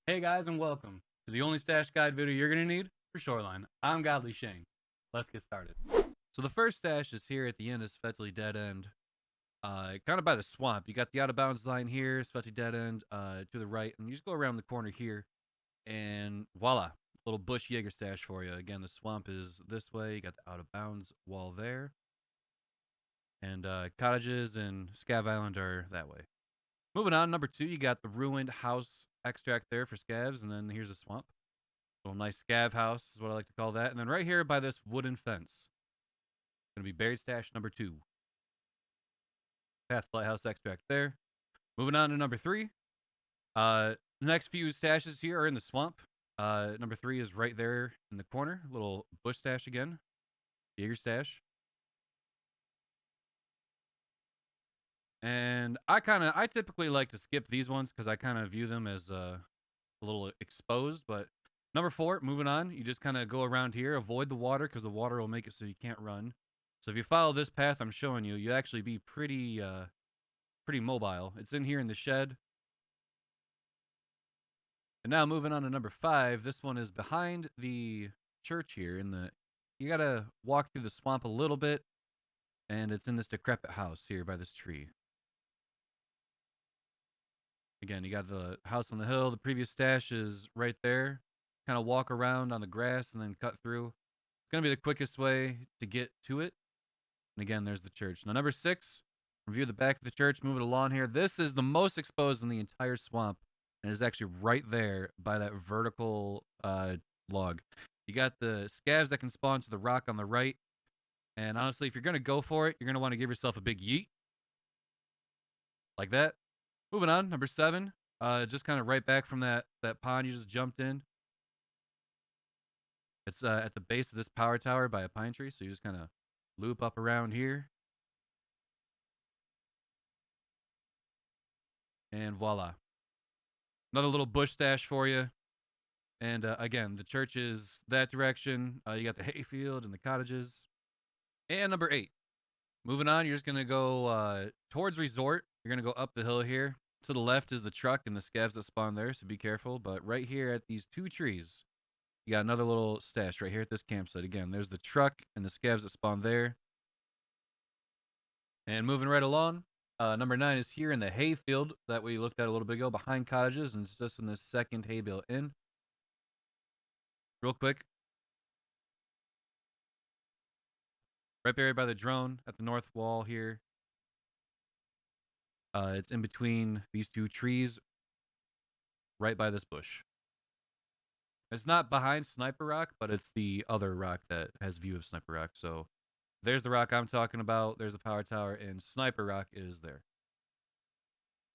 Hey guys, and welcome to the only stash guide video you're gonna need for Shoreline. I'm Godly Shane. Let's get started. So the first stash is here at the end of Svetli Dead End, kind of by the swamp. You got the out of bounds line here, Svetli Dead End, to the right, and you just go around the corner here, and voila, little bush Jaeger stash for you. Again, the swamp is this way. You got the out of bounds wall there, and cottages and Scav Island are that way. Moving on, number 2, you got the ruined house extract there for scavs, and then here's a swamp. Little nice scav house is what I like to call that. And then right here by this wooden fence, gonna be buried stash number 2. Path lighthouse extract there. Moving on to number 3. The next few stashes here are in the swamp. Number 3 is right there in the corner. Little bush stash again. Jaeger stash. And I typically like to skip these ones because I kind of view them as a little exposed. But number 4, moving on, you just kind of go around here, avoid the water because the water will make it so you can't run. So if you follow this path I'm showing you, you actually be pretty mobile. It's in here in the shed. And now moving on to number 5, this one is behind the church here. You gotta walk through the swamp a little bit, and it's in this decrepit house here by this tree. Again, you got the house on the hill. The previous stash is right there. Kind of walk around on the grass and then cut through. It's going to be the quickest way to get to it. And again, there's the church. Now, number 6, review the back of the church. Move it along here. This is the most exposed in the entire swamp. And it's actually right there by that vertical log. You got the scavs that can spawn to the rock on the right. And honestly, if you're going to go for it, you're going to want to give yourself a big yeet. Like that. Moving on, number 7. Just kind of right back from that pond you just jumped in. It's at the base of this power tower by a pine tree, so you just kind of loop up around here. And voila. Another little bush stash for you. And again, the church is that direction. You got the hayfield and the cottages. And number 8. Moving on, you're just going to go towards resort. You're going to go up the hill here. To the left is the truck and the scavs that spawn there, so be careful. But right here at these 2 trees, you got another little stash right here at this campsite. Again, there's the truck and the scavs that spawn there. And moving right along, number 9 is here in the hayfield that we looked at a little bit ago behind cottages, and it's just in this second hay bale in. Real quick. Right buried by the drone at the north wall here. It's in between these 2 trees, right by this bush. It's not behind Sniper Rock, but it's the other rock that has view of Sniper Rock. So there's the rock I'm talking about. There's the power tower, and Sniper Rock is there.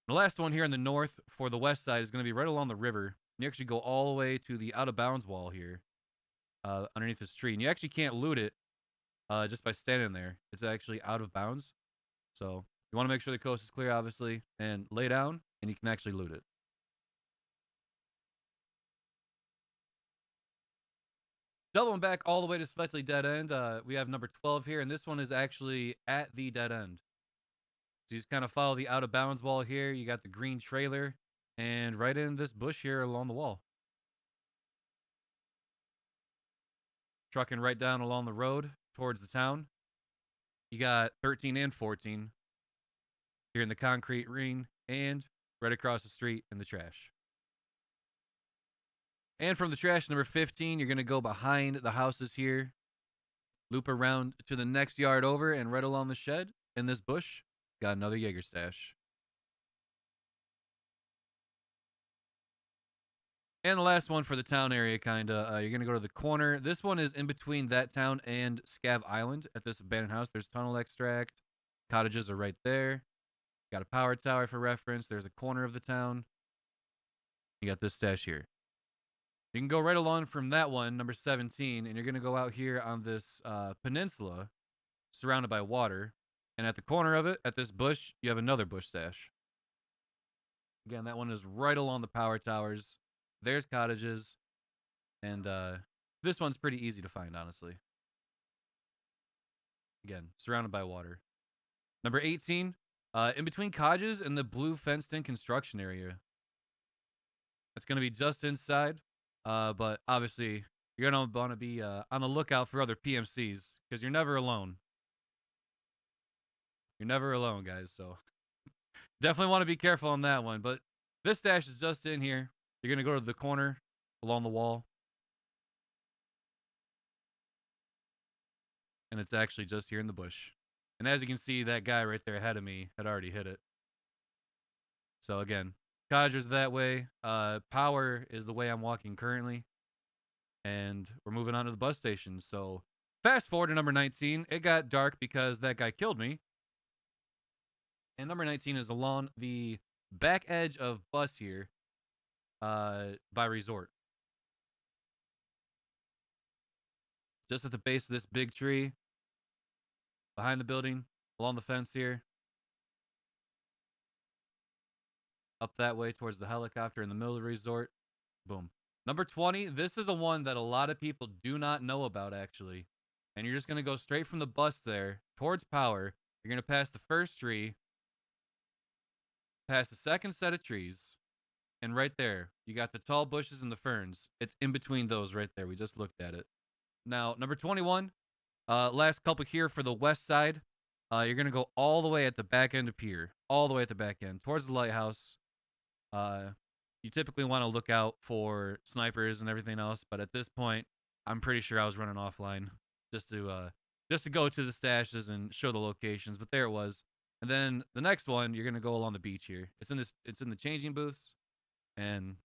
The last one here in the north for the west side is going to be right along the river. You actually go all the way to the out of bounds wall here, underneath this tree. And you actually can't loot it just by standing there. It's actually out of bounds. So you want to make sure the coast is clear, obviously, and lay down, and you can actually loot it. Doubling back all the way to Svetli Dead End, we have number 12 here, and this one is actually at the dead end. So you just kind of follow the out of bounds wall here. You got the green trailer, and right in this bush here along the wall. Trucking right down along the road towards the town. You got 13 and 14 here in the concrete ring, and right across the street in the trash. And from the trash, number 15, you're going to go behind the houses here, loop around to the next yard over, and right along the shed in this bush, got another Jaeger stash. And the last one for the town area, kind of, you're going to go to the corner. This one is in between that town and Scav Island at this abandoned house. There's tunnel extract. Cottages are right there. Got a power tower for reference. There's a corner of the town. You got this stash here. You can go right along from that one, number 17, and you're going to go out here on this peninsula surrounded by water. And at the corner of it, at this bush, you have another bush stash. Again, that one is right along the power towers. There's cottages. And this one's pretty easy to find, honestly. Again, surrounded by water. Number 18, in between cottages and the blue fenced-in construction area. It's going to be just inside. But obviously, you're going to want to be on the lookout for other PMCs because you're never alone. You're never alone, guys. So definitely want to be careful on that one. But this stash is just in here. You're going to go to the corner along the wall. And it's actually just here in the bush. And as you can see, that guy right there ahead of me had already hit it. So again, cottages that way. Power is the way I'm walking currently. And we're moving on to the bus station. So fast forward to number 19. It got dark because that guy killed me. And number 19 is along the back edge of bus here by Resort. Just at the base of this big tree. Behind the building. Along the fence here. Up that way towards the helicopter in the middle of the resort. Boom. Number 20, this is a one that a lot of people do not know about, actually. And you're just going to go straight from the bus there towards power. You're going to pass the first tree, pass the second set of trees, and right there, you got the tall bushes and the ferns. It's in between those right there. We just looked at it. Now, number 21, last couple here for the west side. You're going to go all the way at the back end of pier, all the way at the back end, towards the lighthouse. You typically want to look out for snipers and everything else, but at this point, I'm pretty sure I was running offline just to go to the stashes and show the locations. But there it was. And then the next one, you're gonna go along the beach here. It's in the changing booths, and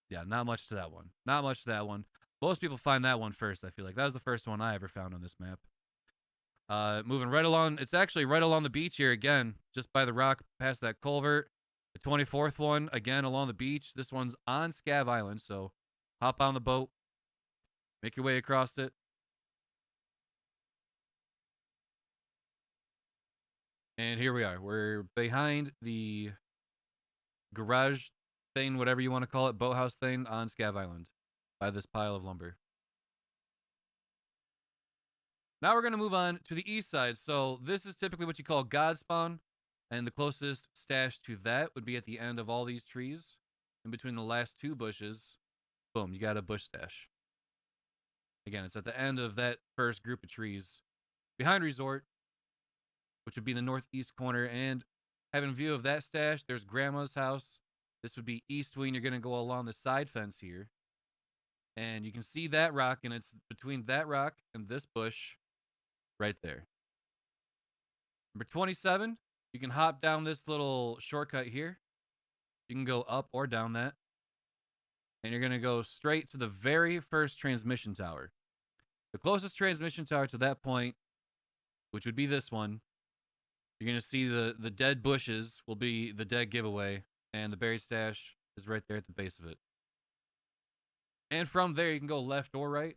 yeah, not much to that one. Not much to that one. Most people find that one first. I feel like that was the first one I ever found on this map. Moving right along. It's actually right along the beach here again, just by the rock, past that culvert. The 24th one, again, along the beach. This one's on Scav Island, so hop on the boat, make your way across it. And here we are. We're behind the garage thing, whatever you want to call it, boathouse thing on Scav Island by this pile of lumber. Now we're going to move on to the east side. So this is typically what you call God spawn. And the closest stash to that would be at the end of all these trees. In between the last two bushes. Boom, you got a bush stash. Again, it's at the end of that first group of trees. Behind Resort, which would be the northeast corner. And having view of that stash, there's Grandma's house. This would be east wing. You're going to go along the side fence here. And you can see that rock, and it's between that rock and this bush right there. Number 27, you can hop down this little shortcut here. You can go up or down that. And you're going to go straight to the very first transmission tower. The closest transmission tower to that point, which would be this one, you're going to see the dead bushes will be the dead giveaway. And the buried stash is right there at the base of it. And from there, you can go left or right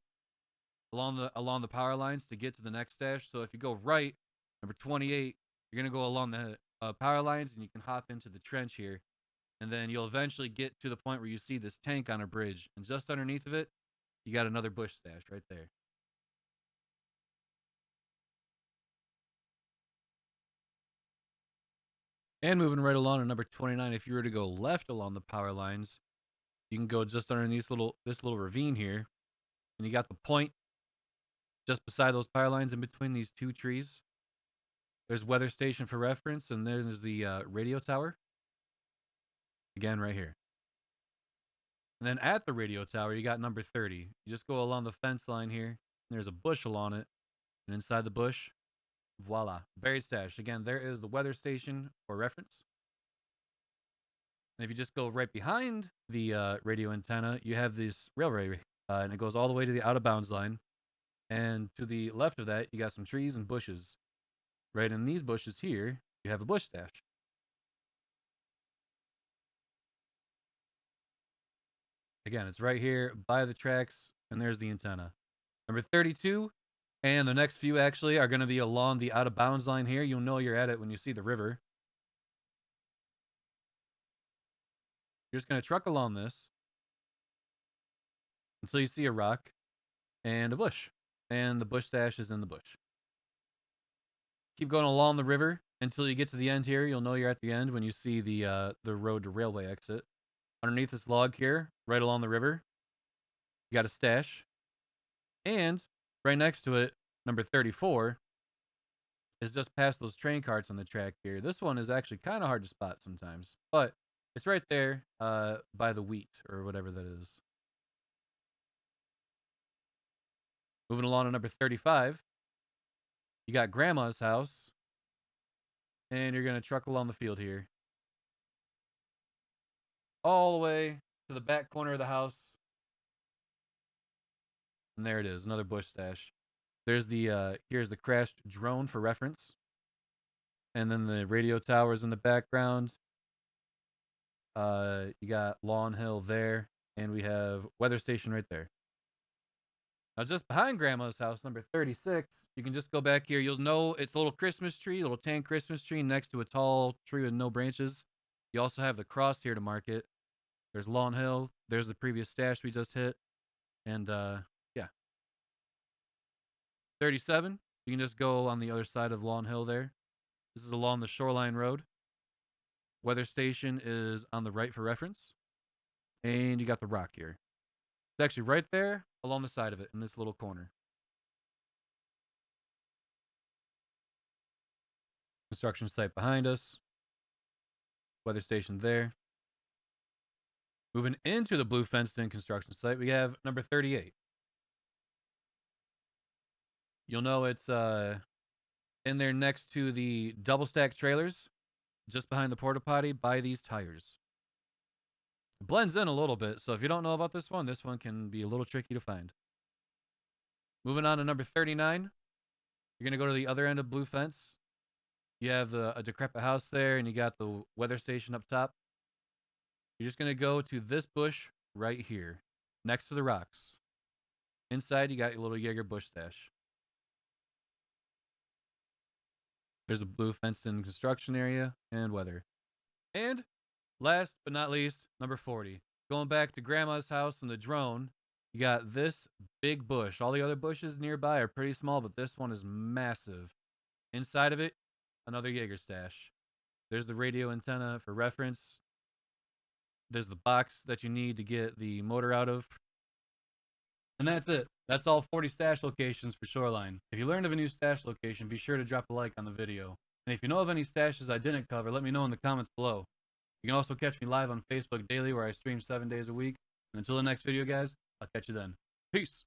along the power lines to get to the next stash. So if you go right, number 28, you're going to go along the power lines, and you can hop into the trench here. And then you'll eventually get to the point where you see this tank on a bridge. And just underneath of it, you got another bush stash right there. And moving right along to number 29, if you were to go left along the power lines, you can go just underneath this little ravine here. And you got the point just beside those power lines in between these two trees. There's weather station for reference, and there's the radio tower. Again, right here. And then at the radio tower, you got number 30. You just go along the fence line here, and there's a bushel on it. And inside the bush, voila, buried stash. Again, there is the weather station for reference. And if you just go right behind the radio antenna, you have this railway, and it goes all the way to the out of bounds line. And to the left of that, you got some trees and bushes. Right in these bushes here, you have a bush stash. Again, it's right here by the tracks, and there's the antenna. Number 32, and the next few actually are going to be along the out of bounds line here. You'll know you're at it when you see the river. You're just going to truck along this until you see a rock and a bush. And the bush stash is in the bush. Keep going along the river until you get to the end here. You'll know you're at the end when you see the road to railway exit. Underneath this log here, right along the river, you got a stash. And right next to it, number 34, is just past those train carts on the track here. This one is actually kind of hard to spot sometimes, but it's right there by the wheat or whatever that is. Moving along to number 35, you got Grandma's house, and you're going to truck along the field here. All the way to the back corner of the house. And there it is, another bush stash. There's the, here's the crashed drone for reference. And then the radio towers in the background. You got Lawn Hill there, and we have weather station right there. Now, just behind Grandma's house, number 36, you can just go back here. You'll know it's a little Christmas tree, a little tan Christmas tree next to a tall tree with no branches. You also have the cross here to mark it. There's Lawn Hill. There's the previous stash we just hit. And, yeah. 37, you can just go on the other side of Lawn Hill there. This is along the Shoreline Road. Weather station is on the right for reference. And you got the rock here. It's actually right there along the side of it in this little corner. Construction site behind us. Weather station there. Moving into the blue fenced-in construction site, we have number 38. You'll know it's in there next to the double-stack trailers, just behind the porta potty by these tires. It blends in a little bit, so if you don't know about this one can be a little tricky to find. Moving on to number 39, you're going to go to the other end of blue fence. You have a decrepit house there, and you got the weather station up top. You're just going to go to this bush right here, next to the rocks. Inside, you got your little Jaeger bush stash. There's a blue fenced-in construction area and weather. And last but not least, number 40. Going back to Grandma's house and the drone, you got this big bush. All the other bushes nearby are pretty small, but this one is massive. Inside of it, another Jaeger stash. There's the radio antenna for reference. There's the box that you need to get the motor out of. And that's it. That's all 40 stash locations for Shoreline. If you learned of a new stash location, be sure to drop a like on the video. And if you know of any stashes I didn't cover, let me know in the comments below. You can also catch me live on Facebook daily where I stream 7 days a week. And until the next video, guys, I'll catch you then. Peace!